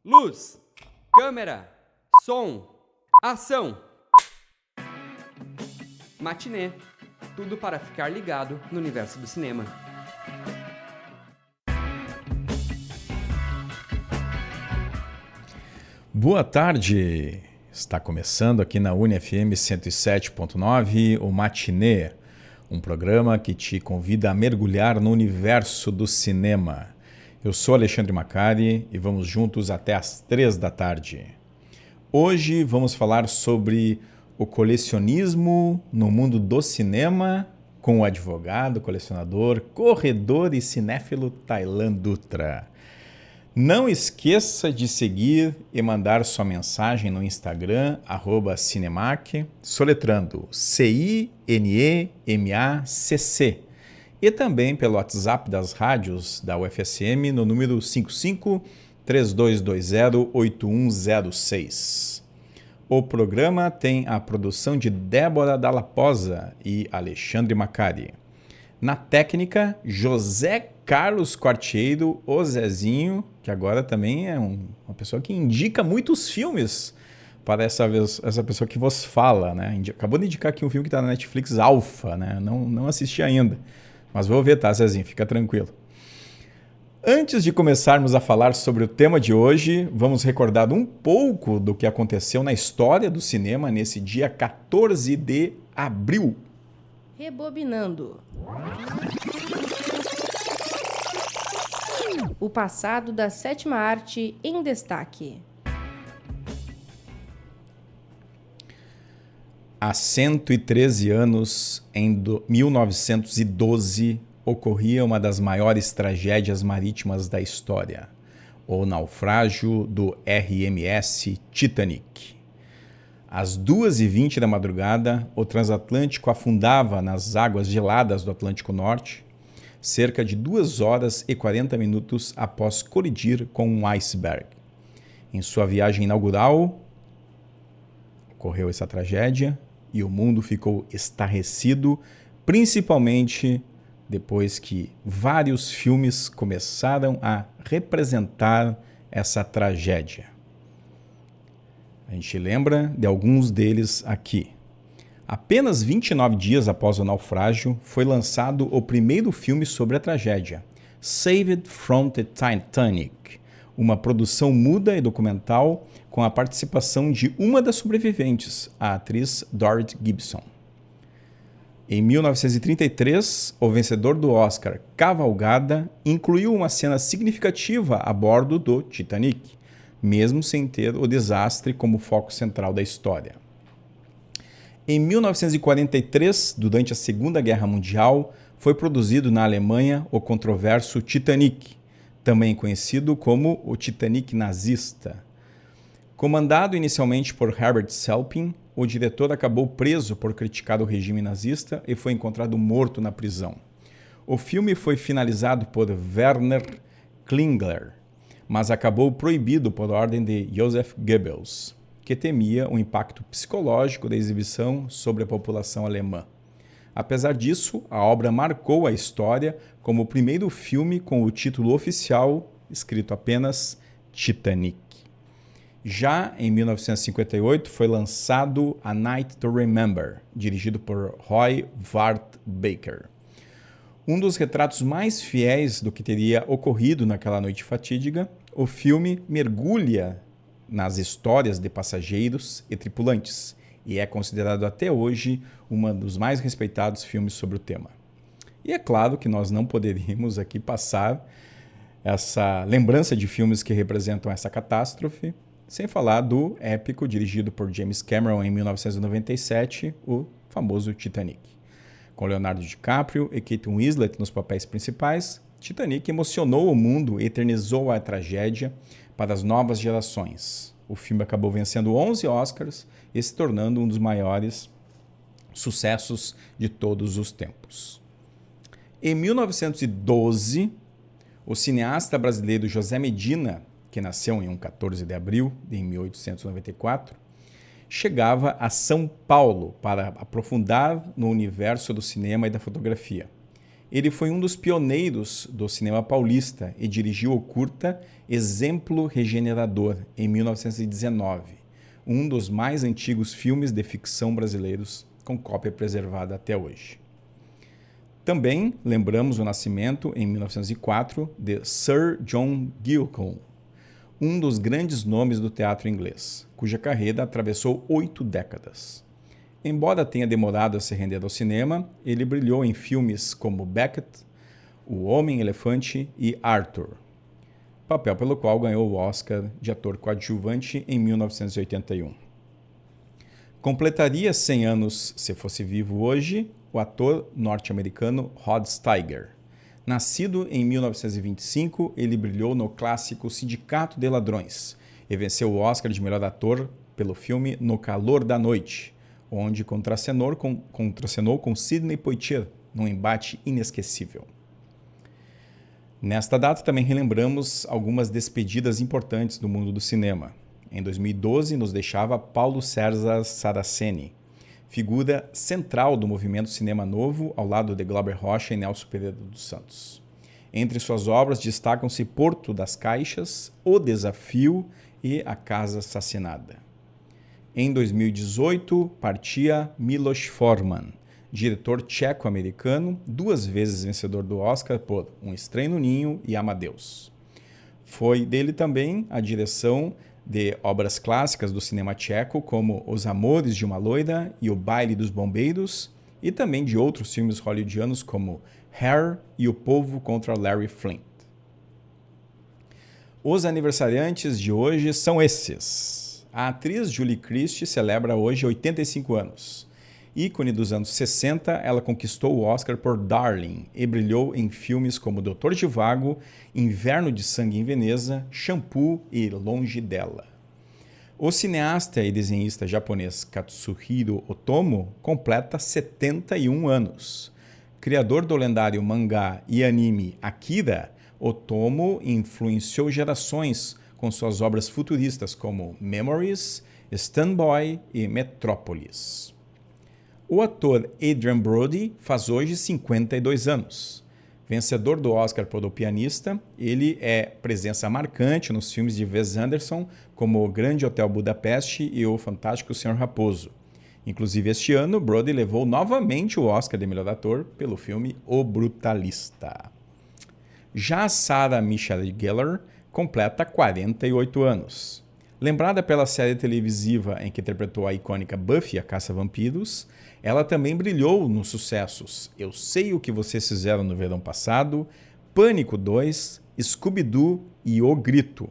Luz, câmera, som, ação. Matinê. Tudo para ficar ligado no universo do cinema. Boa tarde! Está começando aqui na UniFM 107.9 o Matinê, um programa que te convida a mergulhar no universo do cinema. Eu sou Alexandre Macari e vamos juntos até às 3 da tarde. Hoje vamos falar sobre o colecionismo no mundo do cinema com o advogado, colecionador, corredor e cinéfilo Taylan Dutra. Não esqueça de seguir e mandar sua mensagem no Instagram, @Cinemac, soletrando CINEMACC. E também pelo WhatsApp das rádios da UFSM no número 55-3220-8106. O programa tem a produção de Débora Dalla Posa e Alexandre Macari. Na técnica, José Carlos Quartieiro, o Zezinho, que agora também é uma pessoa que indica muitos filmes para essa pessoa que vos fala, né? Acabou de indicar aqui um filme que está na Netflix, Alpha, né? Não assisti ainda, mas vou ver, tá, Zezinho? Fica tranquilo. Antes de começarmos a falar sobre o tema de hoje, vamos recordar um pouco do que aconteceu na história do cinema nesse dia 14 de abril. Rebobinando. O passado da sétima arte em destaque. Há 113 anos, em 1912, ocorria uma das maiores tragédias marítimas da história, o naufrágio do RMS Titanic. Às 2h20 da madrugada, o transatlântico afundava nas águas geladas do Atlântico Norte, cerca de 2 horas e 40 minutos após colidir com um iceberg. Em sua viagem inaugural, ocorreu essa tragédia e o mundo ficou estarrecido, principalmente depois que vários filmes começaram a representar essa tragédia. A gente lembra de alguns deles aqui. Apenas 29 dias após o naufrágio, foi lançado o primeiro filme sobre a tragédia, Saved from the Titanic, uma produção muda e documental com a participação de uma das sobreviventes, a atriz Dorothy Gibson. Em 1933, o vencedor do Oscar, Cavalgada, incluiu uma cena significativa a bordo do Titanic, mesmo sem ter o desastre como foco central da história. Em 1943, durante a Segunda Guerra Mundial, foi produzido na Alemanha o controverso Titanic, também conhecido como o Titanic nazista. Comandado inicialmente por Herbert Selpin, o diretor acabou preso por criticar o regime nazista e foi encontrado morto na prisão. O filme foi finalizado por Werner Klingler, mas acabou proibido por ordem de Joseph Goebbels, que temia o impacto psicológico da exibição sobre a população alemã. Apesar disso, a obra marcou a história como o primeiro filme com o título oficial, escrito apenas Titanic. Já em 1958 foi lançado A Night to Remember, dirigido por Roy Vart Baker. Um dos retratos mais fiéis do que teria ocorrido naquela noite fatídica, o filme mergulha nas histórias de passageiros e tripulantes e é considerado até hoje um dos mais respeitados filmes sobre o tema. E é claro que nós não poderíamos aqui passar essa lembrança de filmes que representam essa catástrofe sem falar do épico dirigido por James Cameron em 1997, o famoso Titanic. Com Leonardo DiCaprio e Kate Winslet nos papéis principais, Titanic emocionou o mundo e eternizou a tragédia para as novas gerações. O filme acabou vencendo 11 Oscars e se tornando um dos maiores sucessos de todos os tempos. Em 1912, o cineasta brasileiro José Medina, que nasceu em 14 de abril de 1894, chegava a São Paulo para aprofundar no universo do cinema e da fotografia. Ele foi um dos pioneiros do cinema paulista e dirigiu o curta Exemplo Regenerador, em 1919, um dos mais antigos filmes de ficção brasileiros com cópia preservada até hoje. Também lembramos o nascimento, em 1904, de Sir John Gielgud, um dos grandes nomes do teatro inglês, cuja carreira atravessou 8 décadas. Embora tenha demorado a se render ao cinema, ele brilhou em filmes como Beckett, O Homem-Elefante e Arthur, papel pelo qual ganhou o Oscar de ator coadjuvante em 1981. Completaria 100 anos, se fosse vivo hoje, o ator norte-americano Rod Steiger. Nascido em 1925, ele brilhou no clássico Sindicato de Ladrões e venceu o Oscar de melhor ator pelo filme No Calor da Noite, onde contracenou com Sidney Poitier, num embate inesquecível. Nesta data também relembramos algumas despedidas importantes do mundo do cinema. Em 2012 nos deixava Paulo César Saraceni, figura central do movimento Cinema Novo, ao lado de Glauber Rocha e Nelson Pereira dos Santos. Entre suas obras destacam-se Porto das Caixas, O Desafio e A Casa Assassinada. Em 2018, partia Milos Forman, diretor tcheco-americano, 2 vezes vencedor do Oscar por Um Estranho no Ninho e Amadeus. Foi dele também a direção de obras clássicas do cinema tcheco, como Os Amores de uma Loira e O Baile dos Bombeiros, e também de outros filmes hollywoodianos como Hair e O Povo contra Larry Flint. Os aniversariantes de hoje são esses. A atriz Julie Christie celebra hoje 85 anos. Ícone dos anos 60, ela conquistou o Oscar por Darling e brilhou em filmes como Doutor Zhivago, Inverno de Sangue em Veneza, Shampoo e Longe dela. O cineasta e desenhista japonês Katsuhiro Otomo completa 71 anos. Criador do lendário mangá e anime Akira, Otomo influenciou gerações com suas obras futuristas como Memories, Standby e Metrópolis. O ator Adrien Brody faz hoje 52 anos. Vencedor do Oscar por O Pianista, ele é presença marcante nos filmes de Wes Anderson, como O Grande Hotel Budapeste e O Fantástico Sr. Raposo. Inclusive, este ano, Brody levou novamente o Oscar de melhor ator pelo filme O Brutalista. Já Sarah Michelle Gellar completa 48 anos. Lembrada pela série televisiva em que interpretou a icônica Buffy, a Caça-Vampiros, ela também brilhou nos sucessos Eu Sei o que Vocês Fizeram no Verão Passado, Pânico 2, Scooby-Doo e O Grito.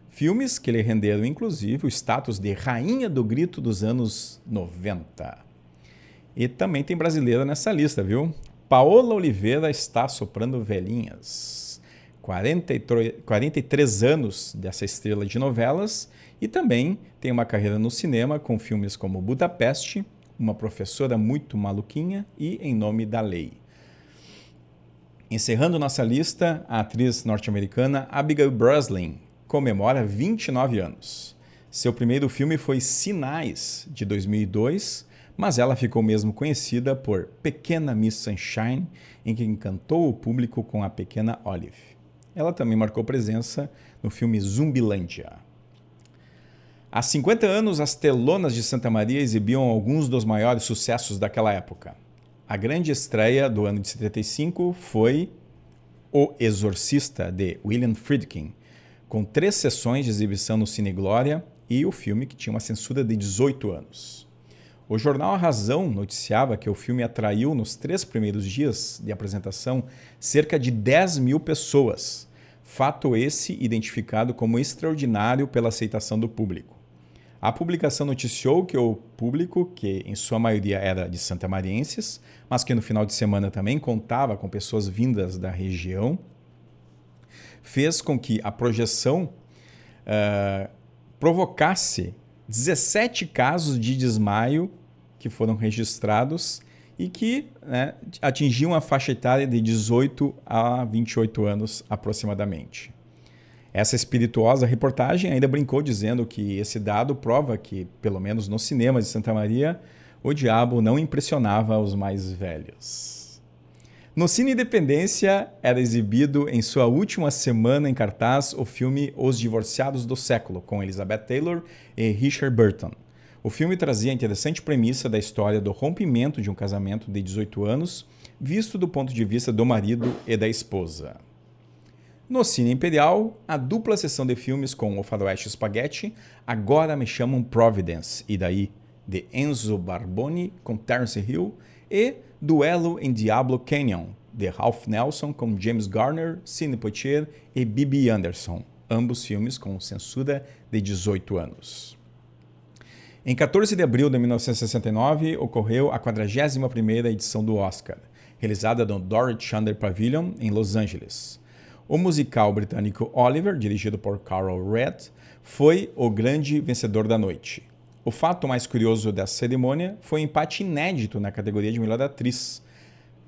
Filmes que lhe renderam, inclusive, o status de Rainha do Grito dos anos 90. E também tem brasileira nessa lista, viu? Paola Oliveira está soprando velhinhas. 43 anos dessa estrela de novelas e também tem uma carreira no cinema com filmes como Budapeste, Uma Professora Muito Maluquinha e Em Nome da Lei. Encerrando nossa lista, a atriz norte-americana Abigail Breslin comemora 29 anos. Seu primeiro filme foi Sinais, de 2002, mas ela ficou mesmo conhecida por Pequena Miss Sunshine, em que encantou o público com a pequena Olive. Ela também marcou presença no filme Zumbilândia. Há 50 anos, as telonas de Santa Maria exibiam alguns dos maiores sucessos daquela época. A grande estreia do ano de 75 foi O Exorcista, de William Friedkin, com 3 sessões de exibição no Cine Glória e o filme que tinha uma censura de 18 anos. O jornal A Razão noticiava que o filme atraiu, nos 3 primeiros dias de apresentação, cerca de 10 mil pessoas. Fato esse identificado como extraordinário pela aceitação do público. A publicação noticiou que o público, que em sua maioria era de santamarienses, mas que no final de semana também contava com pessoas vindas da região, fez com que a projeção provocasse 17 casos de desmaio que foram registrados e que atingiam a faixa etária de 18 a 28 anos aproximadamente. Essa espirituosa reportagem ainda brincou dizendo que esse dado prova que, pelo menos nos cinemas de Santa Maria, o diabo não impressionava os mais velhos. No Cine Independência era exibido em sua última semana em cartaz o filme Os Divorciados do Século, com Elizabeth Taylor e Richard Burton. O filme trazia a interessante premissa da história do rompimento de um casamento de 18 anos, visto do ponto de vista do marido e da esposa. No Cine Imperial, a dupla sessão de filmes com O Faroeste Spaghetti, Agora Me Chamam Providence, e daí, de Enzo Barboni com Terence Hill, e Duelo em Diablo Canyon, de Ralph Nelson com James Garner, Sidney Poitier e Bibi Anderson, ambos filmes com censura de 18 anos. Em 14 de abril de 1969, ocorreu a 41ª edição do Oscar, realizada no Dorothy Chandler Pavilion, em Los Angeles. O musical britânico Oliver, dirigido por Carol Reed, foi o grande vencedor da noite. O fato mais curioso dessa cerimônia foi o empate inédito na categoria de melhor atriz.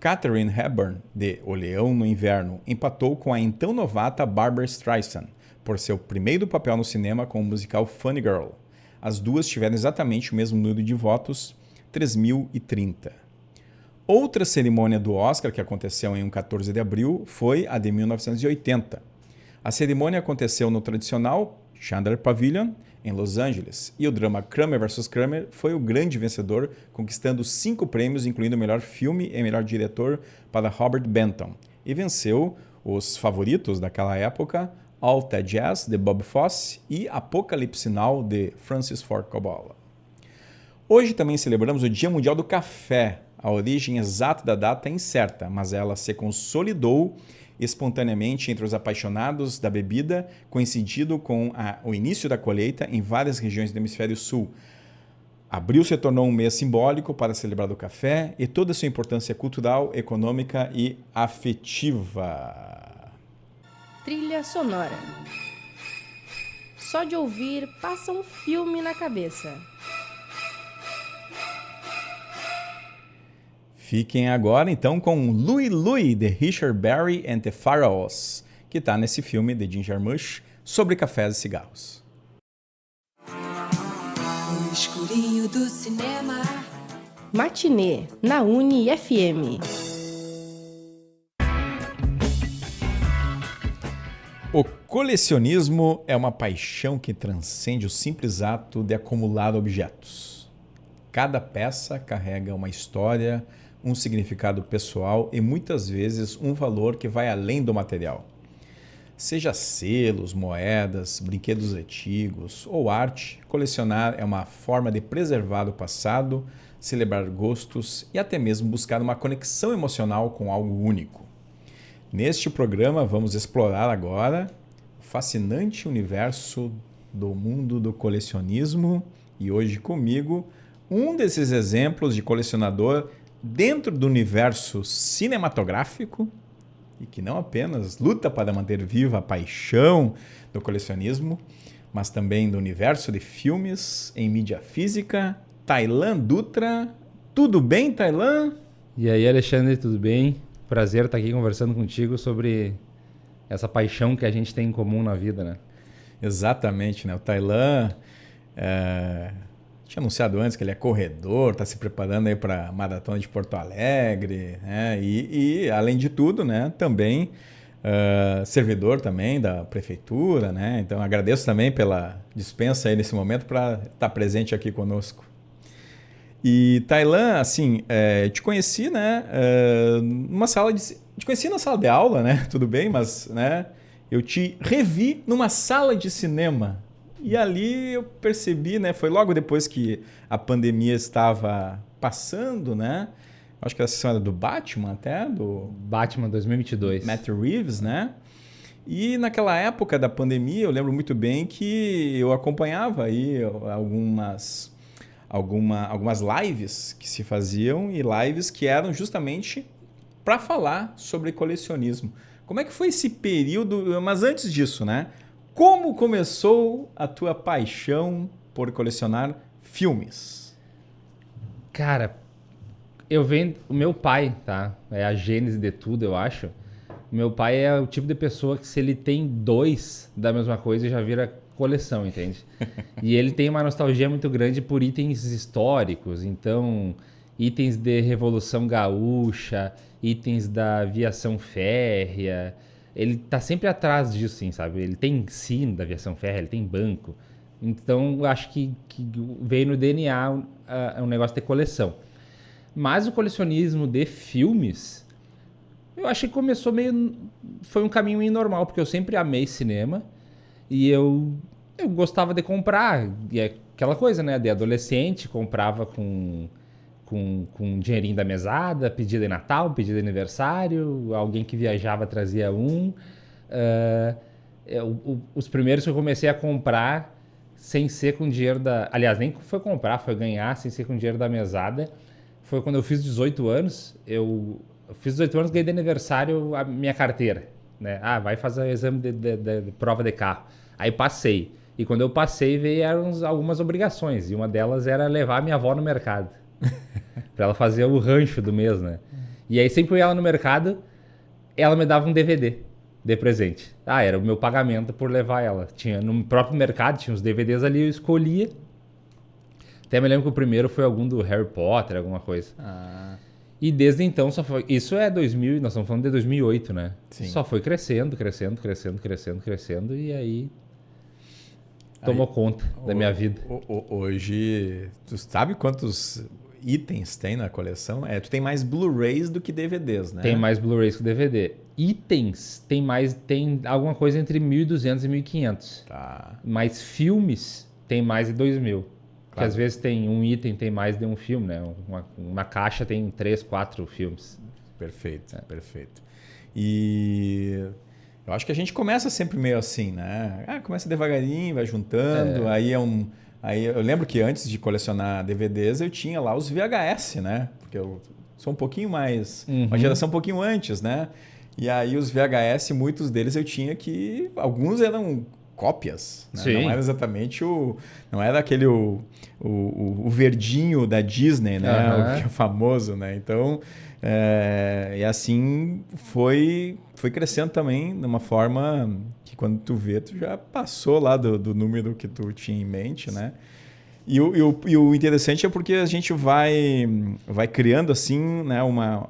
Katharine Hepburn, de O Leão no Inverno, empatou com a então novata Barbra Streisand, por seu primeiro papel no cinema com o musical Funny Girl. As duas tiveram exatamente o mesmo número de votos, 3.030. Outra cerimônia do Oscar que aconteceu em 14 de abril foi a de 1980. A cerimônia aconteceu no tradicional Chandler Pavilion, em Los Angeles, e o drama Kramer vs. Kramer foi o grande vencedor, conquistando 5 prêmios, incluindo melhor filme e melhor diretor para Robert Benton, e venceu os favoritos daquela época, All That Jazz, de Bob Fosse, e Apocalipse Now, de Francis Ford Coppola. Hoje também celebramos o Dia Mundial do Café. A origem exata da data é incerta, mas ela se consolidou espontaneamente entre os apaixonados da bebida, coincidindo com o início da colheita em várias regiões do hemisfério sul. Abril se tornou um mês simbólico para celebrar o café e toda a sua importância cultural, econômica e afetiva. Trilha sonora. Só de ouvir passa um filme na cabeça. Fiquem agora então com Louie Louie, de Richard Berry and the Pharaohs, que está nesse filme de Jim Jarmusch sobre cafés e cigarros. No escurinho do cinema. Matinê, na Uni-FM. O colecionismo é uma paixão que transcende o simples ato de acumular objetos. Cada peça carrega uma história, um significado pessoal e muitas vezes um valor que vai além do material. Seja selos, moedas, brinquedos antigos ou arte, colecionar é uma forma de preservar o passado, celebrar gostos e até mesmo buscar uma conexão emocional com algo único. Neste programa vamos explorar agora o fascinante universo do mundo do colecionismo e hoje comigo um desses exemplos de colecionador dentro do universo cinematográfico e que não apenas luta para manter viva a paixão do colecionismo, mas também do universo de filmes em mídia física, Taylan Dutra. Tudo bem, Taylan? E aí, Alexandre, tudo bem? Prazer estar aqui conversando contigo sobre essa paixão que a gente tem em comum na vida, né? Exatamente, né? O Taylan tinha anunciado antes que ele é corredor, está se preparando aí para a Maratona de Porto Alegre, né? E além de tudo, né, também servidor também da prefeitura, né? Então agradeço também pela dispensa aí nesse momento para estar presente aqui conosco. E Taylan, assim, te conheci, né, te conheci na sala de aula, né? Tudo bem, mas, né, eu te revi numa sala de cinema. E ali eu percebi, né, foi logo depois que a pandemia estava passando, né? Acho que a sessão era do Batman até, do Batman 2022. Matt Reeves, né? E naquela época da pandemia, eu lembro muito bem que eu acompanhava aí algumas lives que se faziam e lives que eram justamente para falar sobre colecionismo. Como é que foi esse período? Mas antes disso, né? Como começou a tua paixão por colecionar filmes? Cara, o meu pai, tá? É a gênese de tudo, eu acho. O meu pai é o tipo de pessoa que se ele tem 2 da mesma coisa já vira coleção, entende? E ele tem uma nostalgia muito grande por itens históricos, então itens de Revolução Gaúcha, itens da aviação férrea. Ele tá sempre atrás disso, assim, sabe? Ele tem sino da aviação férrea, ele tem banco. Então, eu acho que veio no DNA um negócio de coleção. Mas o colecionismo de filmes, eu acho que começou meio... Foi um caminho meio normal, porque eu sempre amei cinema e eu gostava de comprar. E é aquela coisa, né? De adolescente, comprava com dinheirinho da mesada, pedia de Natal, pedia de aniversário, alguém que viajava trazia um. Os primeiros que eu comecei a comprar sem ser com dinheiro da... Aliás, nem foi comprar, foi ganhar sem ser com dinheiro da mesada. Foi quando eu fiz 18 anos. Eu fiz 18 anos, ganhei de aniversário a minha carteira, né? Ah, vai fazer o exame de prova de carro. Aí passei. E quando eu passei, vieram algumas obrigações. E uma delas era levar a minha avó no mercado. Pra ela fazer o rancho do mês, né? E aí sempre eu ia ela no mercado, ela me dava um DVD de presente. Ah, era o meu pagamento por levar ela. Tinha no próprio mercado, tinha os DVDs ali, eu escolhia. Até me lembro que o primeiro foi algum do Harry Potter, alguma coisa. E desde então só foi... Isso é 2000, nós estamos falando de 2008, né? Sim. Só foi crescendo. E aí tomou conta da minha vida. Hoje, tu sabe quantos itens tem na coleção? Tu tem mais Blu-rays do que DVDs, né? Tem mais Blu-rays que DVD. Itens tem alguma coisa entre 1.200 e 1.500. Tá. Mas filmes tem mais de 2.000. Porque às vezes tem um item tem mais de um filme, né? Uma caixa tem 3, 4 filmes. Perfeito, perfeito. E eu acho que a gente começa sempre meio assim, né? Começa devagarinho, vai juntando, Aí eu lembro que antes de colecionar DVDs eu tinha lá os VHS, né? Porque eu sou um pouquinho mais... Uma geração um pouquinho antes, né? E aí os VHS, muitos deles eu tinha que... Alguns eram cópias, né? Não era exatamente não era aquele o verdinho da Disney, né? O que é famoso, né? Então, e assim foi crescendo também de uma forma que quando tu vê, tu já passou lá do número que tu tinha em mente, né? E o interessante é porque a gente vai criando assim, né?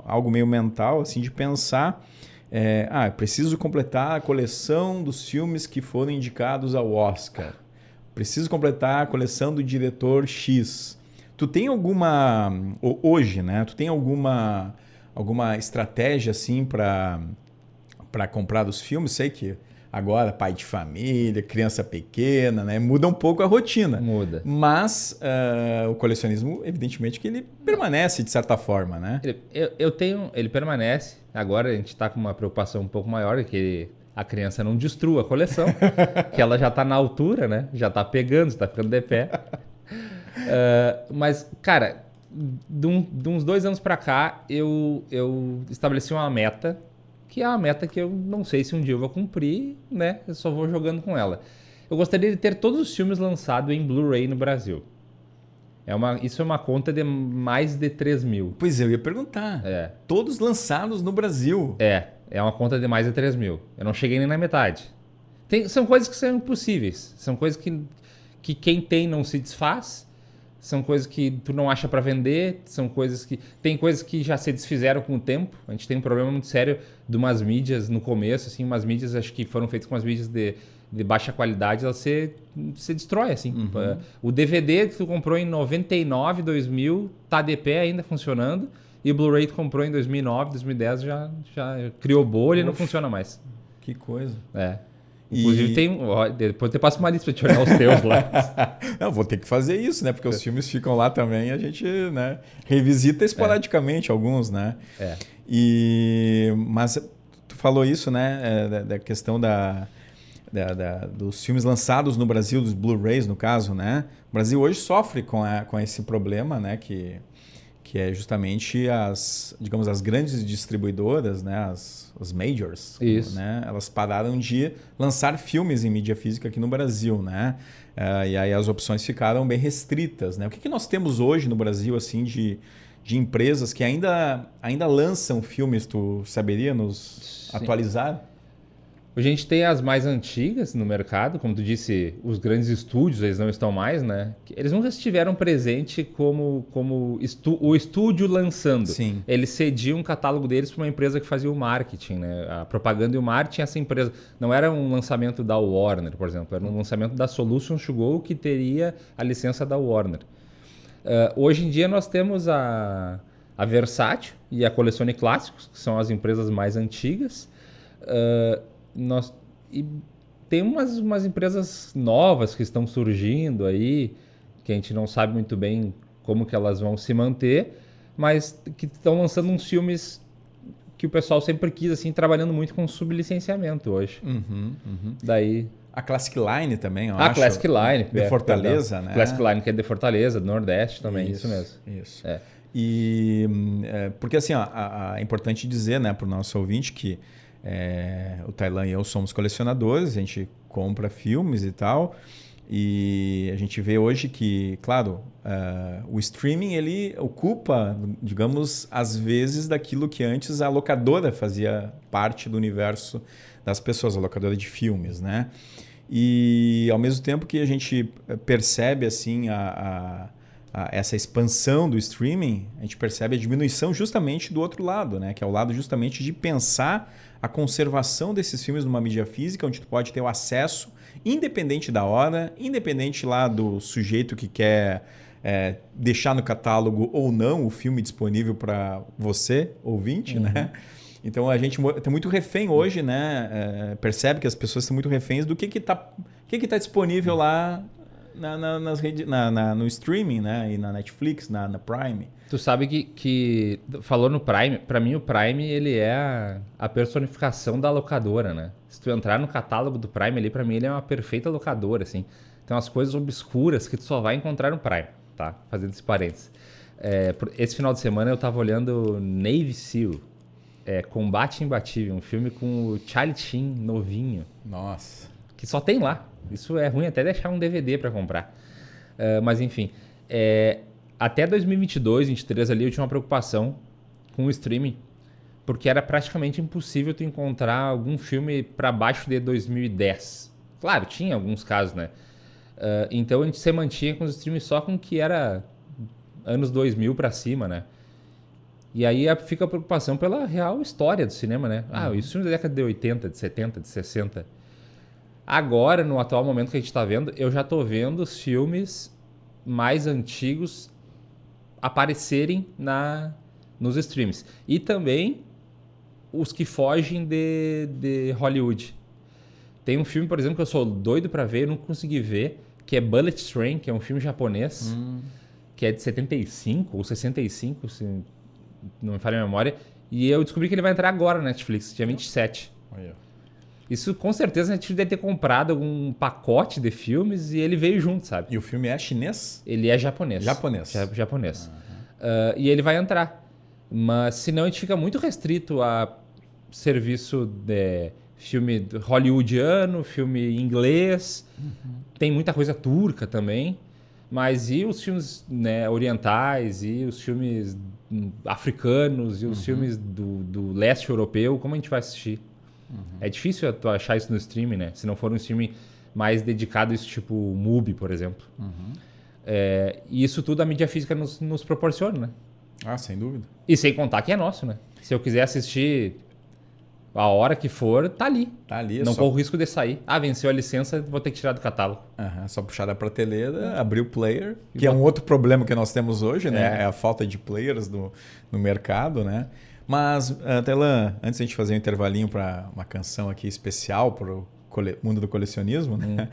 Algo meio mental, assim, de pensar... preciso completar a coleção dos filmes que foram indicados ao Oscar. Preciso completar a coleção do diretor X. Tu tem alguma... Hoje, né? Tu tem alguma estratégia assim para comprar os filmes? Sei que agora pai de família, criança pequena, né? Muda um pouco a rotina. Muda. Mas o colecionismo, evidentemente, que ele permanece de certa forma, né? Ele permanece. Agora a gente está com uma preocupação um pouco maior, que a criança não destrua a coleção, que ela já está na altura, né? Já está pegando, está ficando de pé. Mas, cara, de uns 2 anos para cá, eu estabeleci uma meta, que é uma meta que eu não sei se um dia eu vou cumprir, né? Eu só vou jogando com ela. Eu gostaria de ter todos os filmes lançados em Blu-ray no Brasil. Isso é uma conta de mais de 3.000. Pois eu ia perguntar. Todos lançados no Brasil. É uma conta de mais de 3.000. Eu não cheguei nem na metade. São coisas que são impossíveis. São coisas que quem tem não se desfaz. São coisas que tu não acha para vender. São coisas que... Tem coisas que já se desfizeram com o tempo. A gente tem um problema muito sério de umas mídias no começo. Assim, umas mídias, acho que foram feitas com umas mídias de baixa qualidade, ela se destrói, assim. O DVD que tu comprou em 99, 2000, tá de pé ainda funcionando. E o Blu-ray que tu comprou em 2009, 2010 já criou bolha e não funciona mais. Que coisa. Inclusive depois eu passo uma lista pra te olhar os teus lá. Não, vou ter que fazer isso, né? Porque os filmes ficam lá também e a gente, né, revisita esporadicamente alguns, né? Mas tu falou isso, né? Da questão dos filmes lançados no Brasil, dos Blu-rays no caso, né? O Brasil hoje sofre com esse problema, né? Que é justamente as grandes distribuidoras, né? As majors, né? Elas pararam de lançar filmes em mídia física aqui no Brasil, né? E aí as opções ficaram bem restritas, né? O que nós temos hoje no Brasil, assim, de empresas que ainda lançam filmes? Tu saberia nos atualizar? A gente tem as mais antigas no mercado, como tu disse, os grandes estúdios, eles não estão mais, né? Eles nunca estiveram presentes como o estúdio lançando. Sim. Eles cediam o catálogo deles para uma empresa que fazia o marketing, né? A propaganda e o marketing, essa empresa. Não era um lançamento da Warner, por exemplo, era um lançamento da Solutions to Go que teria a licença da Warner. Hoje em dia nós temos a Versátil e a Colecione Clássicos, que são as empresas mais antigas. E tem umas empresas novas que estão surgindo aí, que a gente não sabe muito bem como que elas vão se manter, mas que estão lançando uns filmes que o pessoal sempre quis, assim, trabalhando muito com sublicenciamento hoje. Daí... A Classic Line também, eu A acho. Classic Line. De Fortaleza, né? Classic Line, que é de Fortaleza, do Nordeste também, isso mesmo. Isso. É. E porque assim, ó, é importante dizer, né, para o nosso ouvinte que o Tailan e eu somos colecionadores, a gente compra filmes e tal, e a gente vê hoje que, claro, o streaming ele ocupa, digamos, às vezes daquilo que antes a locadora fazia parte do universo das pessoas, a locadora de filmes, né? E ao mesmo tempo que a gente percebe assim essa expansão do streaming, a gente percebe a diminuição justamente do outro lado, né? Que é o lado justamente de pensar a conservação desses filmes numa mídia física, onde tu pode ter o acesso, independente da hora, independente lá do sujeito que quer deixar no catálogo ou não o filme disponível para você, ouvinte, né? Então a gente está muito refém hoje, né? Percebe que as pessoas estão muito reféns do que tá disponível lá nas redes, no streaming, né? E na Netflix, na Prime. Tu sabe que falou no Prime, pra mim o Prime ele é a personificação da locadora, né? Se tu entrar no catálogo do Prime ali, pra mim ele é uma perfeita locadora, assim. Tem umas coisas obscuras que tu só vai encontrar no Prime, tá? Fazendo esse parênteses. Esse final de semana eu tava olhando Navy SEAL, Combate Imbatível, um filme com o Charlie Sheen novinho. Nossa. Que só tem lá. Isso é ruim até deixar um DVD para comprar. Mas enfim, até 2022, 2023 ali eu tinha uma preocupação com o streaming, porque era praticamente impossível tu encontrar algum filme para baixo de 2010. Claro, tinha alguns casos, né? Então a gente se mantinha com os streams só com o que era anos 2000 para cima, né? E aí fica a preocupação pela real história do cinema, né? Os filmes da década de 80, de 70, de 60... Agora, no atual momento que a gente está vendo, eu já estou vendo os filmes mais antigos aparecerem nos streams. E também os que fogem de Hollywood. Tem um filme, por exemplo, que eu sou doido para ver, eu não consegui ver, que é Bullet Train, que é um filme japonês, que é de 75 ou 65, se não me falha a memória. E eu descobri que ele vai entrar agora na Netflix, dia 27. Olha. Isso com certeza a gente deve ter comprado algum pacote de filmes e ele veio junto, sabe? E o filme é chinês? Ele é japonês. Japonês. E ele vai entrar. Mas senão a gente fica muito restrito a serviço de filme hollywoodiano, filme inglês. Tem muita coisa turca também. Mas e os filmes, né, orientais, e os filmes africanos, e os filmes do leste europeu, como a gente vai assistir? É difícil tu achar isso no streaming, né? Se não for um streaming mais dedicado a isso, tipo o MUBI, por exemplo. E isso tudo a mídia física nos proporciona, né? Ah, sem dúvida. E sem contar que é nosso, né? Se eu quiser assistir a hora que for, tá ali. Tá ali. Não corro o risco de sair. Venceu a licença, vou ter que tirar do catálogo. Só puxar da prateleira, abrir o player, que é um outro problema que nós temos hoje, né? É a falta de players no mercado, né? Mas, Tailan, antes de a gente fazer um intervalinho para uma canção aqui especial para o mundo do colecionismo, né?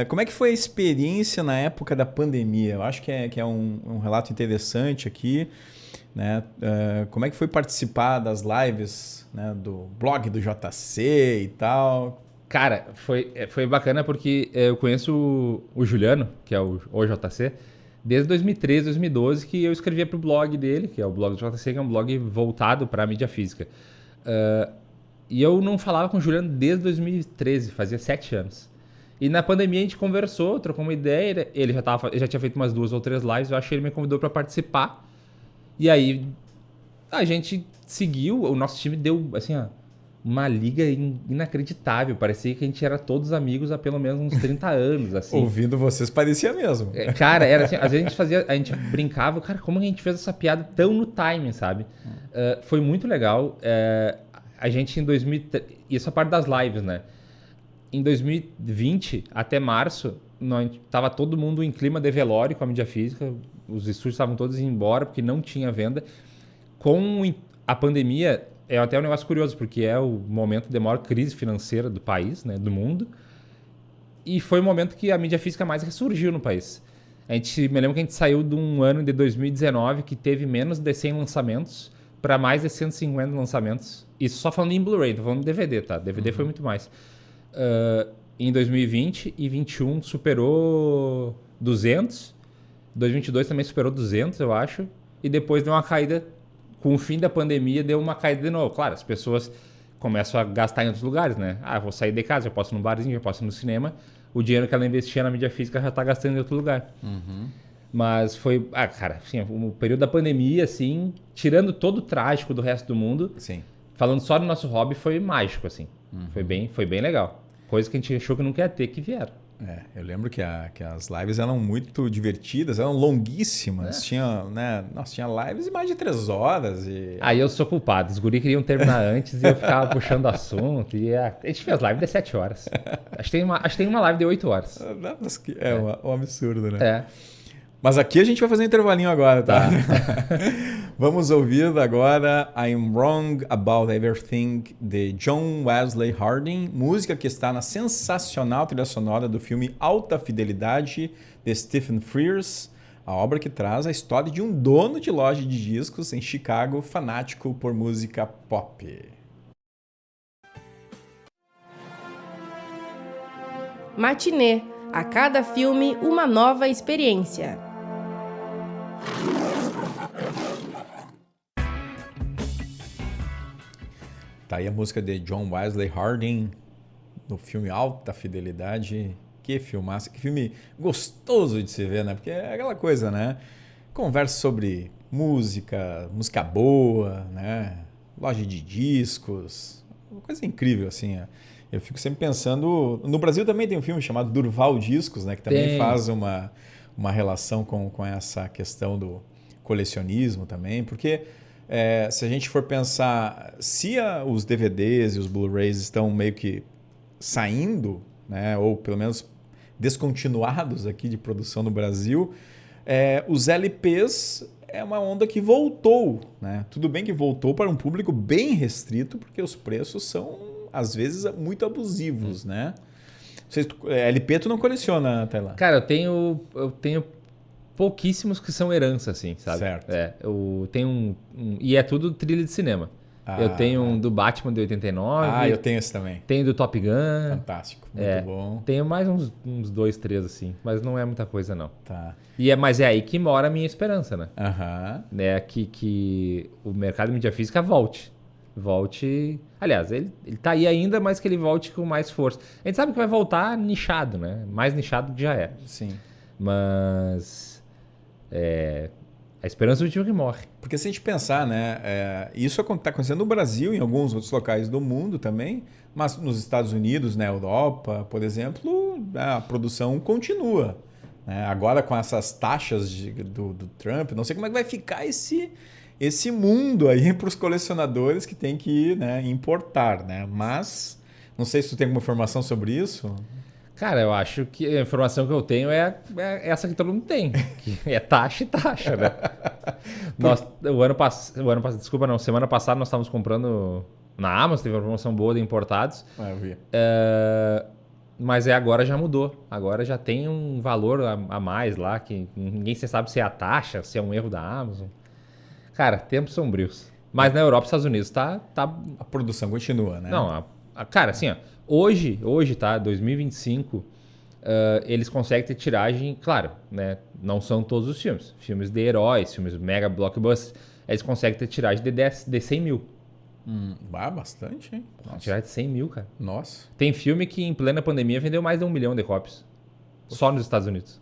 Como é que foi a experiência na época da pandemia? Eu acho que é um relato interessante aqui, né? Como é que foi participar das lives, né, do blog do JC e tal? Cara, foi bacana porque eu conheço o Juliano, que é o JC, desde 2013, 2012, que eu escrevia para o blog dele, que é o blog do JC, que é um blog voltado para a mídia física. E eu não falava com o Juliano desde 2013, fazia 7 anos. E na pandemia a gente conversou, trocou uma ideia, ele já tinha feito umas 2 ou 3 lives, eu acho que ele me convidou para participar. E aí a gente seguiu, o nosso time deu, assim, uma liga inacreditável. Parecia que a gente era todos amigos há pelo menos uns 30 anos, assim. Ouvindo vocês parecia mesmo. Cara, era assim, às vezes a gente brincava, cara, como a gente fez essa piada tão no timing, sabe? Foi muito legal. A gente em 2000, isso é a parte das lives, né? Em 2020, até março, tava todo mundo em clima de velório com a mídia física, os estúdios estavam todos indo embora porque não tinha venda. Com a pandemia, é até um negócio curioso, porque é o momento de maior crise financeira do país, né, do mundo, e foi o momento que a mídia física mais ressurgiu no país. Me lembro que a gente saiu de um ano de 2019 que teve menos de 100 lançamentos para mais de 150 lançamentos. Isso só falando em Blu-ray, tô falando de DVD, tá? DVD foi muito mais. Em 2020 e 2021 superou 200. 2022 também superou 200, eu acho. E depois deu uma caída. Com o fim da pandemia, deu uma caída de novo. Claro, as pessoas começam a gastar em outros lugares, né? Eu vou sair de casa, eu posso ir num barzinho, eu posso ir no cinema. O dinheiro que ela investia na mídia física já está gastando em outro lugar. Mas foi... cara, assim, o período da pandemia, assim, tirando todo o trágico do resto do mundo, Sim. falando só do nosso hobby, foi mágico, assim. Foi bem legal. Coisa que a gente achou que não ia ter, que vieram. Eu lembro que as lives eram muito divertidas, eram longuíssimas. Tinha, né? Nossa, tinha lives de mais de 3 horas. Aí eu sou culpado. Os guri queriam terminar antes e eu ficava puxando assunto. E a gente fez live de 7 horas. Acho que tem uma live de 8 horas. Um absurdo, né? É. Mas aqui a gente vai fazer um intervalinho agora, tá? Vamos ouvir agora I'm Wrong About Everything, de John Wesley Harding, música que está na sensacional trilha sonora do filme Alta Fidelidade, de Stephen Frears, a obra que traz a história de um dono de loja de discos em Chicago, fanático por música pop. Matinê. A cada filme, uma nova experiência. Tá aí a música de John Wesley Harding, no filme Alta Fidelidade. Que filmaço, que filme gostoso de se ver, né? Porque é aquela coisa, né? Conversa sobre música boa, né? Loja de discos, uma coisa incrível, assim. Eu fico sempre pensando... No Brasil também tem um filme chamado Durval Discos, né? Que também faz uma relação com essa questão do colecionismo também, porque... se a gente for pensar, se os DVDs e os Blu-rays estão meio que saindo, né, ou pelo menos descontinuados aqui de produção no Brasil, os LPs é uma onda que voltou. Né? Tudo bem que voltou para um público bem restrito, porque os preços são, às vezes, muito abusivos. Né? LP tu não coleciona, Tailã? Cara, eu tenho pouquíssimos que são herança, assim, sabe? Certo. Eu tenho e é tudo trilha de cinema. Eu tenho um do Batman de 89. Eu tenho esse também. Tenho do Top Gun. Fantástico, muito bom. Tenho mais uns 2, 3, assim. Mas não é muita coisa, não. Tá. Mas é aí que mora a minha esperança, né? Que o mercado de mídia física volte. Aliás, ele tá aí ainda, mas que ele volte com mais força. A gente sabe que vai voltar nichado, né? Mais nichado que já é. Sim. Mas... a esperança do último que morre. Porque se a gente pensar, né, isso está acontecendo no Brasil, em alguns outros locais do mundo também, mas nos Estados Unidos, na Europa, por exemplo, a produção continua. Né? Agora com essas taxas do Trump, não sei como é que vai ficar esse mundo aí para os colecionadores que tem que importar. Né? Mas, não sei se tu tem alguma informação sobre isso. Cara, eu acho que a informação que eu tenho é essa que todo mundo tem. Que é taxa e taxa, né? Semana passada nós estávamos comprando na Amazon, teve uma promoção boa de importados. Eu vi. Mas agora já mudou. Agora já tem um valor a mais lá, que ninguém sabe se é a taxa, se é um erro da Amazon. Cara, tempos sombrios. Mas na Europa e Estados Unidos tá... A produção continua, né? Não, cara, assim, ó, hoje, tá, 2025, eles conseguem ter tiragem, claro, né? Não são todos os filmes. Filmes de heróis, filmes mega blockbusters, eles conseguem ter tiragem de 100 mil. Bastante, hein? Nossa. Tiragem de 100 mil, cara. Nossa. Tem filme que em plena pandemia vendeu mais de 1 milhão de cópias. Só nos Estados Unidos.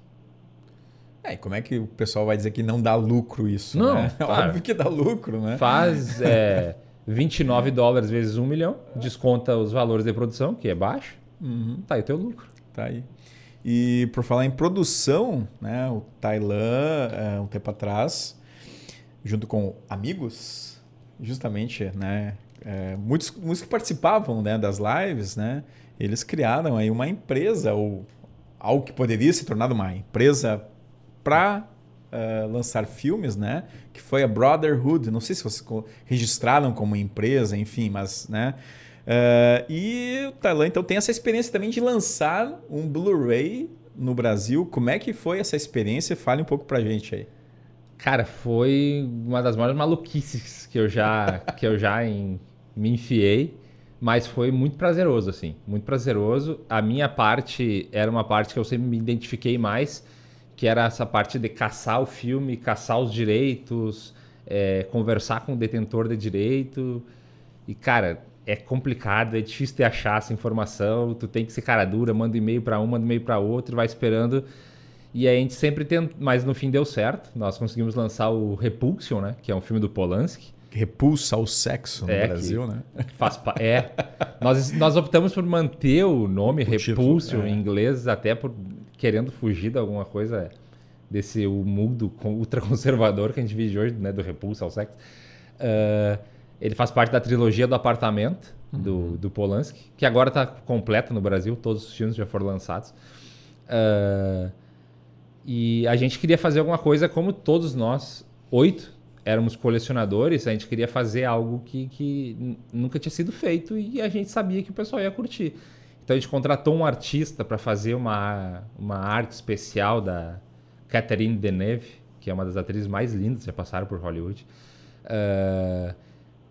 E como é que o pessoal vai dizer que não dá lucro isso? Não, né? claro. Óbvio que dá lucro, né? Faz... $29 vezes 1 milhão, desconta os valores de produção, que é baixo, tá aí o teu lucro. Tá aí. E por falar em produção, né, o Tailan, um tempo atrás, junto com amigos, justamente, né, muitos que participavam, né, das lives, né, eles criaram aí uma empresa, ou algo que poderia se tornar uma empresa para lançar filmes, né, que foi a Brotherhood. Não sei se vocês registraram como empresa, enfim, mas, né, e o Tailan, então, tem essa experiência também de lançar um Blu-ray no Brasil. Como é que foi essa experiência? Fale um pouco pra gente aí. Cara, foi uma das maiores maluquices que eu já me enfiei, mas foi muito prazeroso, assim, muito prazeroso. A minha parte era uma parte que eu sempre me identifiquei mais, que era essa parte de caçar o filme, caçar os direitos, conversar com o detentor de direito. E, cara, é complicado, é difícil de achar essa informação, tu tem que ser cara dura, manda e-mail para um, manda e-mail para outro, vai esperando. E aí a gente sempre tenta, mas no fim deu certo. Nós conseguimos lançar o Repulsion, né, que é um filme do Polanski. Repulsa ao sexo no Brasil, né? Nós optamos por manter o nome Repulsion título, em inglês, até por querendo fugir de alguma coisa desse mundo ultraconservador que a gente vive hoje, né, do Repulsa ao sexo. Ele faz parte da trilogia do Apartamento, do Polanski, que agora está completa no Brasil, todos os filmes já foram lançados. E a gente queria fazer alguma coisa como todos nós, 8, éramos colecionadores, a gente queria fazer algo que nunca tinha sido feito e a gente sabia que o pessoal ia curtir. Então a gente contratou um artista para fazer uma arte especial da Catherine Deneuve, que é uma das atrizes mais lindas que já passaram por Hollywood.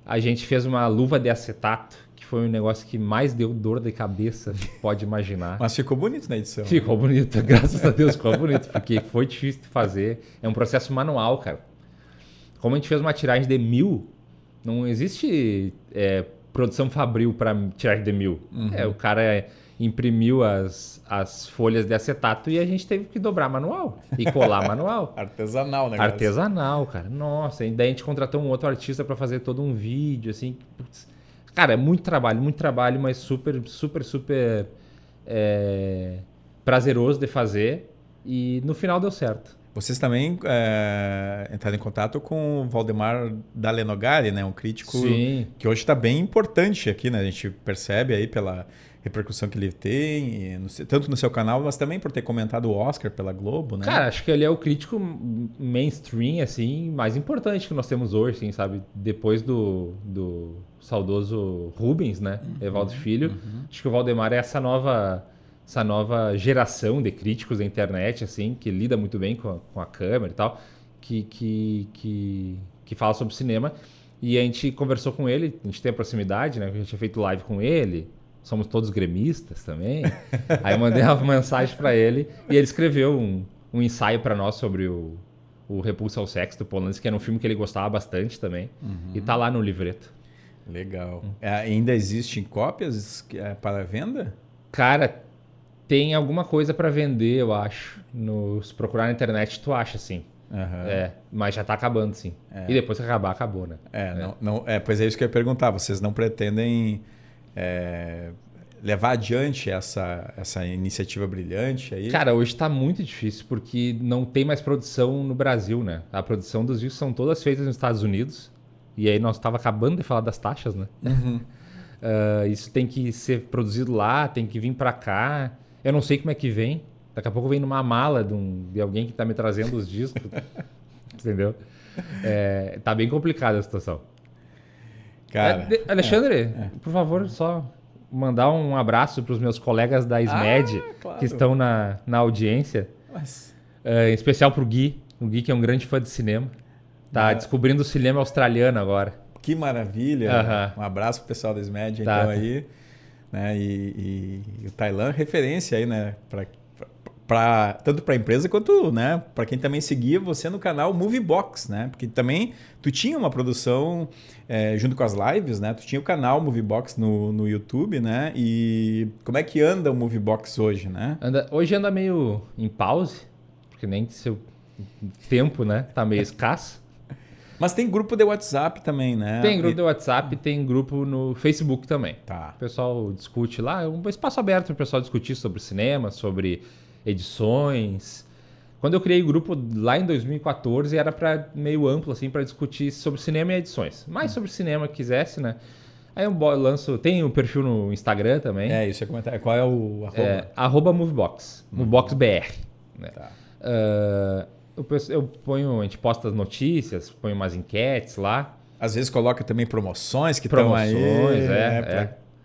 A gente fez uma luva de acetato, que foi um negócio que mais deu dor de cabeça, pode imaginar. Mas ficou bonito na edição. Ficou bonito, graças a Deus ficou bonito, porque foi difícil de fazer. É um processo manual, cara. Como a gente fez uma tiragem de 1000, não existe produção fabril para tiragem de 1000. O cara imprimiu as folhas de acetato e a gente teve que dobrar manual e colar manual. Artesanal, né? Artesanal, cara. Nossa, e daí a gente contratou um outro artista para fazer todo um vídeo, assim. Putz. Cara, é muito trabalho, mas super, super, super prazeroso de fazer. E no final deu certo. Vocês também entraram em contato com o Valdemar Dalenogari, né? Um crítico Sim. que hoje está bem importante aqui, né? A gente percebe aí pela repercussão que ele tem, tanto no seu canal, mas também por ter comentado o Oscar pela Globo, né? Cara, acho que ele é o crítico mainstream, assim, mais importante que nós temos hoje, assim, sabe? Depois do saudoso Rubens, né? Evaldo Filho. Acho que o Valdemar é essa nova geração de críticos da internet, assim, que lida muito bem com a câmera e tal, que fala sobre cinema. E a gente conversou com ele, a gente tem a proximidade, né? A gente tinha feito live com ele, somos todos gremistas também. Aí eu mandei uma mensagem para ele e ele escreveu um ensaio para nós sobre o Repulsa ao Sexo do Polanski, que era um filme que ele gostava bastante também. E tá lá no livreto. Legal. Ainda existem cópias para venda? Cara, tem alguma coisa para vender, eu acho. Se procurar na internet, tu acha, sim. Mas já tá acabando, sim. E depois que acabar, acabou, né? Pois é isso que eu ia perguntar. Vocês não pretendem levar adiante essa iniciativa brilhante aí? Cara, hoje tá muito difícil, porque não tem mais produção no Brasil, né? A produção dos discos são todas feitas nos Estados Unidos. E aí nós estávamos acabando de falar das taxas, né? Isso tem que ser produzido lá, tem que vir para cá. Eu não sei como é que vem. Daqui a pouco vem numa mala de alguém que está me trazendo os discos. Entendeu? Tá bem complicada a situação. Cara, Alexandre, por favor, só mandar um abraço para os meus colegas da SMED, claro. que estão na audiência. Em especial para o Gui que é um grande fã de cinema. Tá descobrindo o cinema australiano agora. Que maravilha. Um abraço pro pessoal da SMED, então aí. Né? E o Tailan, referência aí, né? Tanto para a empresa quanto, né, para quem também seguia você no canal Moviebox, né? Porque também tu tinha uma produção junto com as lives, né? Tu tinha o canal Moviebox no YouTube, né? E como é que anda o Moviebox hoje, né? Hoje anda meio em pause, porque nem seu tempo, né, tá meio escasso. Mas tem grupo de WhatsApp também, né? Tem grupo do WhatsApp, tem grupo no Facebook também. Tá. O pessoal discute lá, é um espaço aberto para o pessoal discutir sobre cinema, sobre edições. Quando eu criei o grupo lá em 2014, era para meio amplo, assim, para discutir sobre cinema e edições. Mais sobre cinema que quisesse, né? Aí eu lanço, tem um perfil no Instagram também. Isso eu ia comentar. Qual é o arroba? @movebox, moveboxbr. Né? Tá. Eu ponho, a gente posta as notícias, põe umas enquetes lá. Às vezes coloca também promoções que estão aí. Promoções,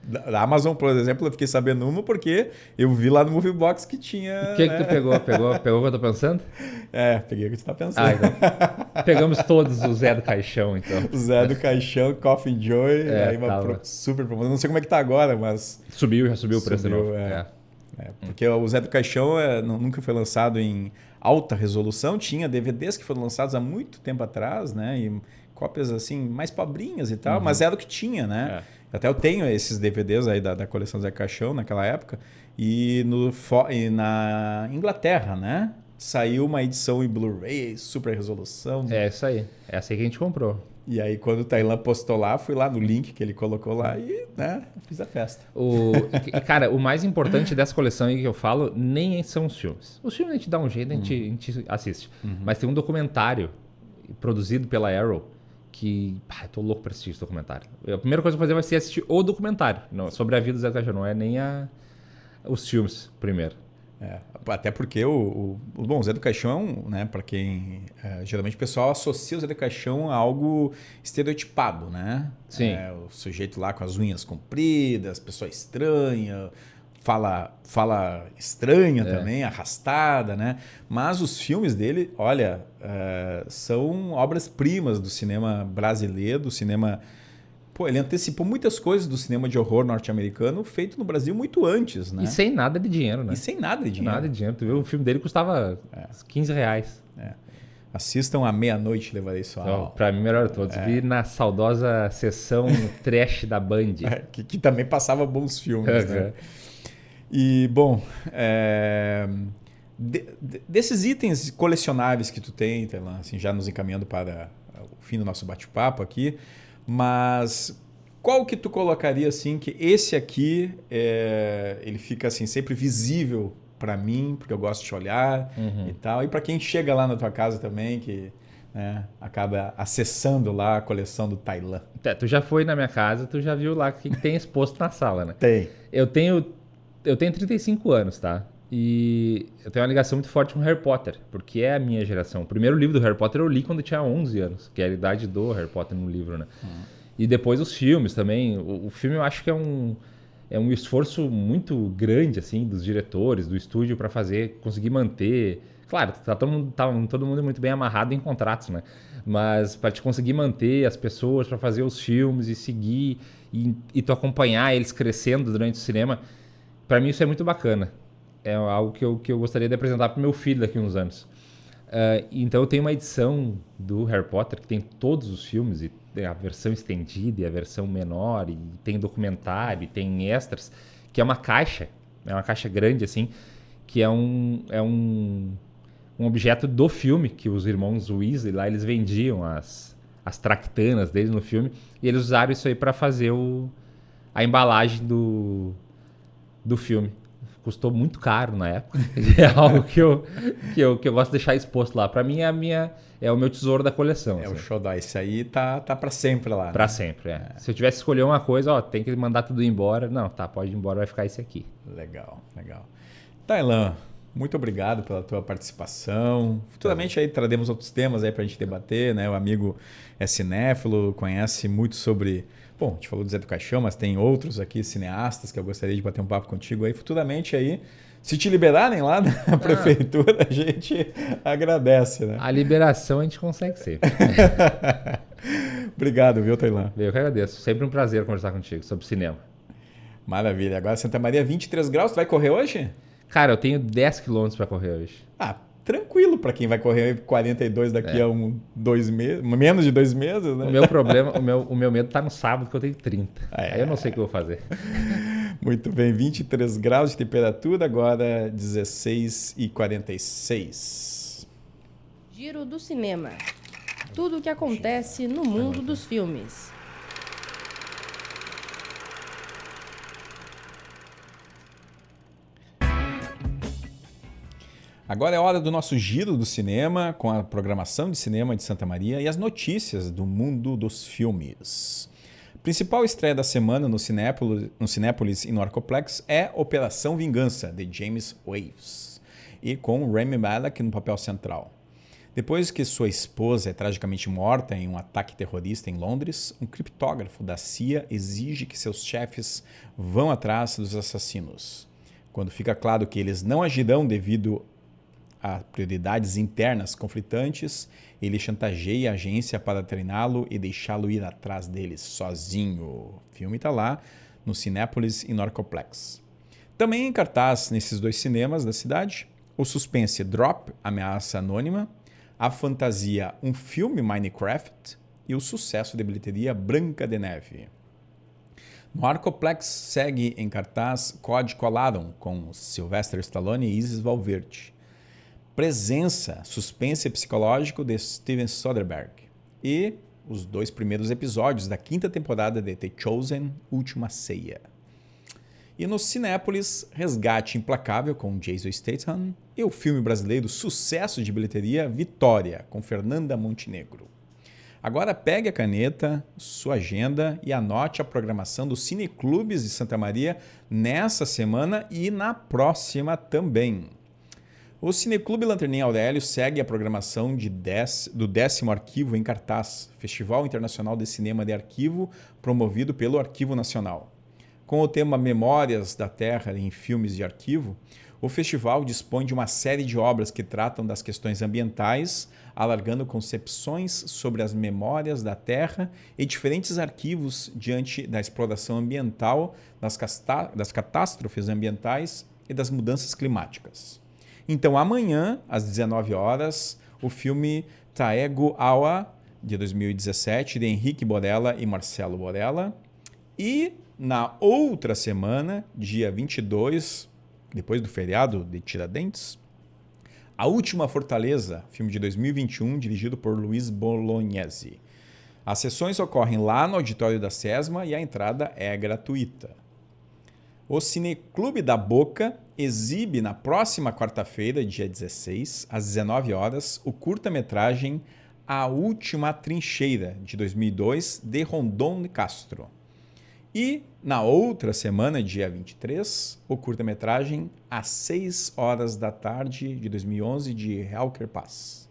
Da Amazon, por exemplo, eu fiquei sabendo uma porque eu vi lá no Moviebox que tinha... O que tu pegou? Pegou o que eu tô pensando? Peguei o que tu tá pensando. Então. Pegamos todos o Zé do Caixão, então. O Zé do Caixão, Coffee Joy, aí tava. super promoção. Não sei como é que tá agora, mas... Já subiu o preço de novo. Porque o Zé do Caixão nunca foi lançado em alta resolução, tinha DVDs que foram lançados há muito tempo atrás, né? E cópias assim, mais pobrinhas e tal, mas era o que tinha, né? Até eu tenho esses DVDs aí da coleção Zé do Caixão naquela época. E na Inglaterra, né? Saiu uma edição em Blu-ray, super resolução. É isso aí. É essa aí que a gente comprou. E aí, quando o Tailan postou lá, fui lá no link que ele colocou lá e, né, fiz a festa. Cara, o mais importante dessa coleção aí que eu falo nem são os filmes. Os filmes a gente dá um jeito, a gente assiste. Mas tem um documentário produzido pela Arrow que... eu tô louco pra assistir esse documentário. A primeira coisa que eu vou fazer vai ser assistir o documentário. Não, sobre a vida do Zé do Caixão, não é nem os filmes primeiro. Até porque o Zé do Caixão, né, para quem geralmente o pessoal associa o Zé do Caixão a algo estereotipado, né? Sim. O sujeito lá com as unhas compridas, pessoa estranha, fala estranha também, arrastada, né? Mas os filmes dele, olha, são obras-primas do cinema brasileiro, do cinema... ele antecipou muitas coisas do cinema de horror norte-americano feito no Brasil muito antes, né? E sem nada de dinheiro, né? E sem nada de dinheiro. Nada de dinheiro. Tu viu? O filme dele custava R$15. Assistam à meia-noite, levarei sua alma. Pra mim, melhor de todos. Vi na saudosa sessão trash da Band. Que também passava bons filmes, né? E, bom, desses itens colecionáveis que tu tem, assim, já nos encaminhando para o fim do nosso bate-papo aqui, mas qual que tu colocaria assim que esse aqui ele fica assim sempre visível para mim, porque eu gosto de olhar e tal, e para quem chega lá na tua casa também, que acaba acessando lá a coleção do Tailan. Tu já foi na minha casa, tu já viu lá o que tem exposto na sala, né? Tem. Eu tenho 35 anos, tá? E eu tenho uma ligação muito forte com Harry Potter, porque é a minha geração. O primeiro livro do Harry Potter eu li quando eu tinha 11 anos, que é a idade do Harry Potter no livro, né? E depois os filmes também. O filme eu acho que é um esforço muito grande, assim, dos diretores, do estúdio para conseguir manter... Claro, tá todo mundo muito bem amarrado em contratos, né? Mas para te conseguir manter as pessoas, para fazer os filmes e seguir e tu acompanhar eles crescendo durante o cinema, para mim isso é muito bacana. É algo que eu gostaria de apresentar para o meu filho daqui a uns anos. Então eu tenho uma edição do Harry Potter que tem todos os filmes, e tem a versão estendida e a versão menor, e tem documentário, e tem extras, que é uma caixa grande assim, que é um objeto do filme, que os irmãos Weasley lá, eles vendiam as tractanas deles no filme, e eles usaram isso aí para fazer a embalagem do filme. Custou muito caro na época. É algo que eu gosto de deixar exposto lá. Para mim é o meu tesouro da coleção. O xodó. Esse aí tá para sempre lá. Para sempre, Se eu tivesse que escolher uma coisa, tem que mandar tudo embora. Não, pode ir embora, vai ficar esse aqui. Legal. Tailan, muito obrigado pela tua participação. Futuramente aí traremos outros temas aí pra gente debater, né? O amigo é cinéfilo, conhece muito sobre... Bom, a gente falou do Zé do Caixão, mas tem outros aqui, cineastas, que eu gostaria de bater um papo contigo aí. Futuramente aí, se te liberarem lá na prefeitura, a gente agradece, né? A liberação a gente consegue sempre. Obrigado, viu, Tailan? Eu que agradeço. Sempre um prazer conversar contigo sobre cinema. Maravilha. Agora Santa Maria, 23 graus, tu vai correr hoje? Cara, eu tenho 10 quilômetros para correr hoje. Tranquilo para quem vai correr 42 daqui a 2 meses, menos de 2 meses, né? O meu problema, o meu medo tá no sábado, que eu tenho 30. Aí eu não sei o que eu vou fazer. Muito bem, 23 graus de temperatura, agora 16h46. Giro do cinema. Tudo o que acontece no mundo dos filmes. Agora é hora do nosso giro do cinema, com a programação de cinema de Santa Maria e as notícias do mundo dos filmes. A principal estreia da semana no Cinépolis e no Arcoplex é Operação Vingança, de James Wavs, e com Rami Malek no papel central. Depois que sua esposa é tragicamente morta em um ataque terrorista em Londres, um criptógrafo da CIA exige que seus chefes vão atrás dos assassinos. Quando fica claro que eles não agirão devido a prioridades internas conflitantes, ele chantageia a agência para treiná-lo e deixá-lo ir atrás deles sozinho. O filme está lá no Cinépolis e no Arcoplex. Também em cartaz nesses dois cinemas da cidade, o suspense Drop, Ameaça Anônima, a fantasia Um Filme Minecraft e o sucesso de bilheteria Branca de Neve. No Arcoplex segue em cartaz Code Colarum, com Sylvester Stallone e Isis Valverde. Presença, suspense psicológico de Steven Soderbergh. E os 2 primeiros episódios da 5ª temporada de The Chosen, Última Ceia. E no Cinépolis, Resgate Implacável com Jason Statham e o filme brasileiro sucesso de bilheteria Vitória, com Fernanda Montenegro. Agora pegue a caneta, sua agenda e anote a programação dos cineclubes de Santa Maria nessa semana e na próxima também. O Cineclube Lanterninha Aurélio segue a programação do 10º Arquivo em Cartaz, Festival Internacional de Cinema de Arquivo, promovido pelo Arquivo Nacional. Com o tema Memórias da Terra em Filmes de Arquivo, o festival dispõe de uma série de obras que tratam das questões ambientais, alargando concepções sobre as memórias da Terra e diferentes arquivos diante da exploração ambiental, das catástrofes ambientais e das mudanças climáticas. Então, amanhã, às 19 horas, o filme Taego Awa, de 2017, de Henrique Borella e Marcelo Borella. E na outra semana, dia 22, depois do feriado de Tiradentes, A Última Fortaleza, filme de 2021, dirigido por Luiz Bolognese. As sessões ocorrem lá no auditório da SESMA e a entrada é gratuita. O Cineclube da Boca exibe na próxima quarta-feira, dia 16, às 19 horas, o curta-metragem A Última Trincheira, de 2002, de Rondon Castro. E, na outra semana, dia 23, o curta-metragem Às 6 horas da tarde, de 2011, de Helker Paz.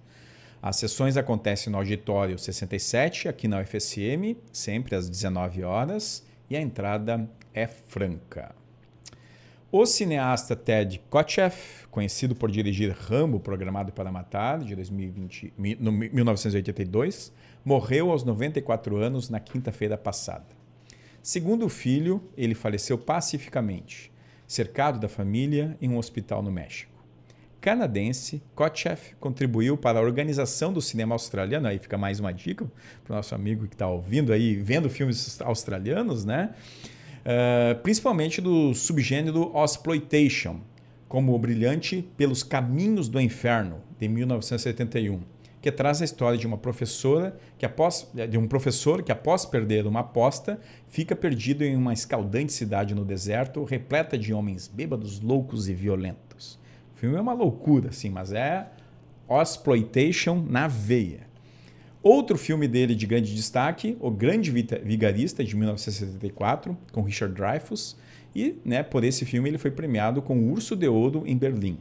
As sessões acontecem no Auditório 67, aqui na UFSM, sempre às 19 horas, e a entrada é franca. O cineasta Ted Kotcheff, conhecido por dirigir Rambo, Programado para Matar, de 1982, morreu aos 94 anos na quinta-feira passada. Segundo o filho, ele faleceu pacificamente, cercado da família em um hospital no México. Canadense, Kotcheff contribuiu para a organização do cinema australiano, aí fica mais uma dica para o nosso amigo que está ouvindo aí, vendo filmes australianos, né? Principalmente do subgênero Ozploitation, como o brilhante Pelos Caminhos do Inferno, de 1971, que traz a história de um professor que após perder uma aposta, fica perdido em uma escaldante cidade no deserto, repleta de homens bêbados, loucos e violentos. O filme é uma loucura, assim, mas é Ozploitation na veia. Outro filme dele de grande destaque, O Grande Vigarista, de 1974, com Richard Dreyfuss, e por esse filme ele foi premiado com o Urso de Ouro em Berlim.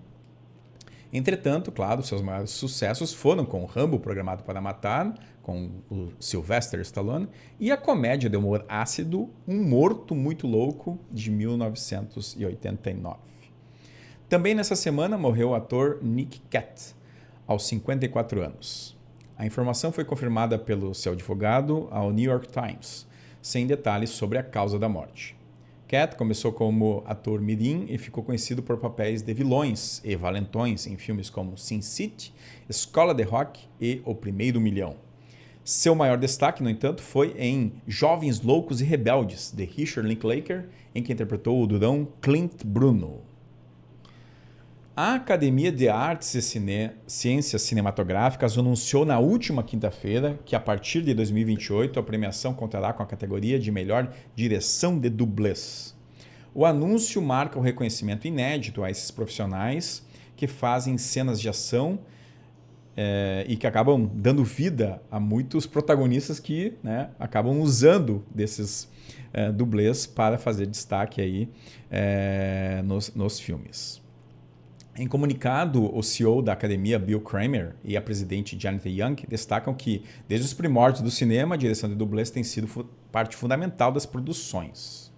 Entretanto, claro, seus maiores sucessos foram com Rambo, Programado para Matar, com o Sylvester Stallone, e a comédia de humor ácido Um Morto Muito Louco, de 1989. Também nessa semana morreu o ator Nick Katt, aos 54 anos. A informação foi confirmada pelo seu advogado ao New York Times, sem detalhes sobre a causa da morte. Katt começou como ator mirim e ficou conhecido por papéis de vilões e valentões em filmes como Sin City, Escola de Rock e O Primeiro Milhão. Seu maior destaque, no entanto, foi em Jovens Loucos e Rebeldes, de Richard Linklater, em que interpretou o durão Clint Bruno. A Academia de Artes e Ciências Cinematográficas anunciou na última quinta-feira que, a partir de 2028, a premiação contará com a categoria de melhor direção de dublês. O anúncio marca um reconhecimento inédito a esses profissionais que fazem cenas de ação e que acabam dando vida a muitos protagonistas que, né, acabam usando desses dublês para fazer destaque aí, nos filmes. Em comunicado, o CEO da academia, Bill Kramer, e a presidente Janet Young destacam que, desde os primórdios do cinema, a direção de dublês tem sido parte fundamental das produções.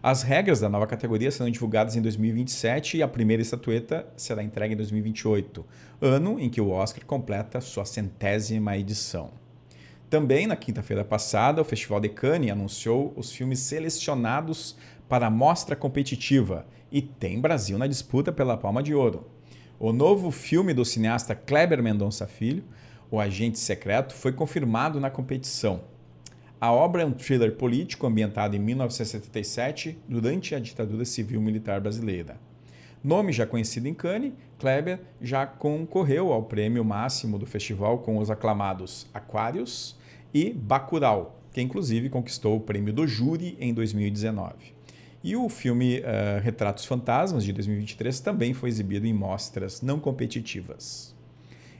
As regras da nova categoria serão divulgadas em 2027 e a primeira estatueta será entregue em 2028, ano em que o Oscar completa sua 100ª edição. Também, na quinta-feira passada, o Festival de Cannes anunciou os filmes selecionados para a mostra competitiva e tem Brasil na disputa pela Palma de Ouro. O novo filme do cineasta Kleber Mendonça Filho, O Agente Secreto, foi confirmado na competição. A obra é um thriller político ambientado em 1977, durante a ditadura civil-militar brasileira. Nome já conhecido em Cannes, Kleber já concorreu ao prêmio máximo do festival com os aclamados Aquarius e Bacurau, que inclusive conquistou o prêmio do júri em 2019. E o filme Retratos Fantasmas, de 2023, também foi exibido em mostras não competitivas.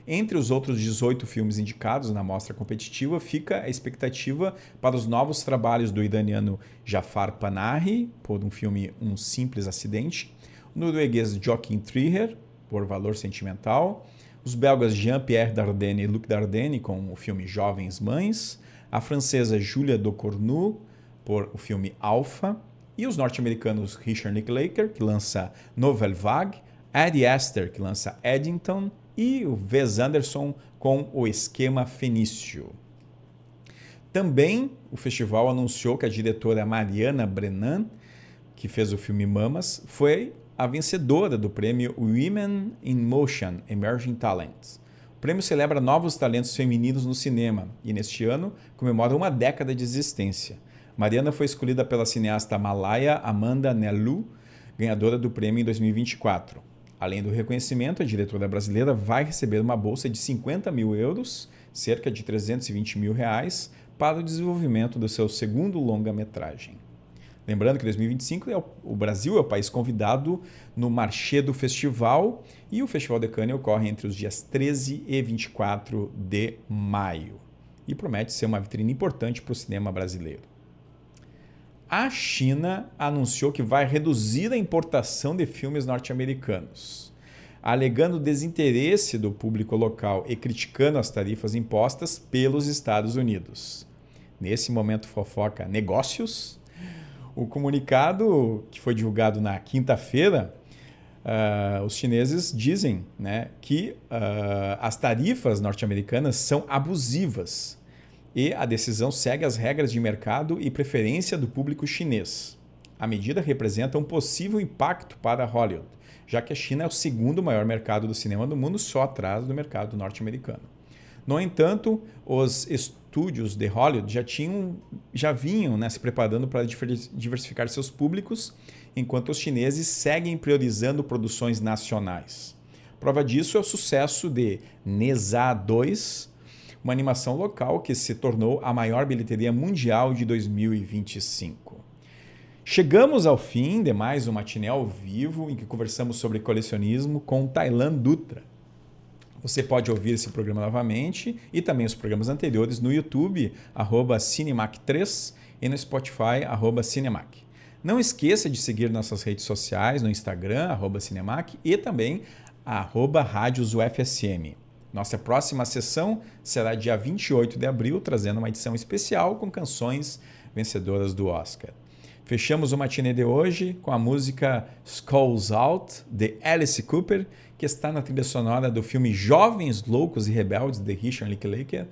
Entre os outros 18 filmes indicados na mostra competitiva, fica a expectativa para os novos trabalhos do iraniano Jafar Panahi, por um filme Um Simples Acidente, o norueguês Joachim Trier, por Valor Sentimental, os belgas Jean-Pierre Dardenne e Luc Dardenne, com o filme Jovens Mães, a francesa Julia Ducournau, por o filme Alpha, e os norte-americanos Richard Linklater, que lança Nouvelle Vague, Ad Astra, que lança Eddington, e o Wes Anderson com O Esquema Fenício. Também o festival anunciou que a diretora Mariana Brennan, que fez o filme Mamas, foi a vencedora do prêmio Women in Motion Emerging Talents. O prêmio celebra novos talentos femininos no cinema e, neste ano, comemora uma década de existência. Mariana foi escolhida pela cineasta malaya Amanda Nelu, ganhadora do prêmio em 2024. Além do reconhecimento, a diretora brasileira vai receber uma bolsa de 50 mil euros, cerca de 320 mil reais, para o desenvolvimento do seu segundo longa-metragem. Lembrando que 2025 o Brasil é o país convidado no Marché do Festival e o Festival de Cannes ocorre entre os dias 13 e 24 de maio e promete ser uma vitrine importante para o cinema brasileiro. A China anunciou que vai reduzir a importação de filmes norte-americanos, alegando desinteresse do público local e criticando as tarifas impostas pelos Estados Unidos. Nesse momento fofoca negócios, o comunicado que foi divulgado na quinta-feira, os chineses dizem, né, que as tarifas norte-americanas são abusivas e a decisão segue as regras de mercado e preferência do público chinês. A medida representa um possível impacto para Hollywood, já que a China é o segundo maior mercado do cinema do mundo, só atrás do mercado norte-americano. No entanto, os estúdios de Hollywood já vinham, né, se preparando para diversificar seus públicos, enquanto os chineses seguem priorizando produções nacionais. Prova disso é o sucesso de Neza 2, uma animação local que se tornou a maior bilheteria mundial de 2025. Chegamos ao fim de mais um Matinê ao vivo em que conversamos sobre colecionismo com Taylan Dutra. Você pode ouvir esse programa novamente e também os programas anteriores no YouTube, @Cinemac3 e no Spotify, @Cinemac. Não esqueça de seguir nossas redes sociais no Instagram, @Cinemac e também @RádiosUFSM. Nossa próxima sessão será dia 28 de abril, trazendo uma edição especial com canções vencedoras do Oscar. Fechamos o matinê de hoje com a música Skulls Out, de Alice Cooper, que está na trilha sonora do filme Jovens Loucos e Rebeldes, de Richard Linklater.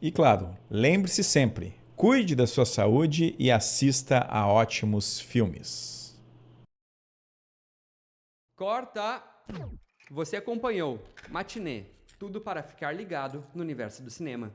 E claro, lembre-se sempre, cuide da sua saúde e assista a ótimos filmes. Corta! Você acompanhou Matinê, tudo para ficar ligado no universo do cinema.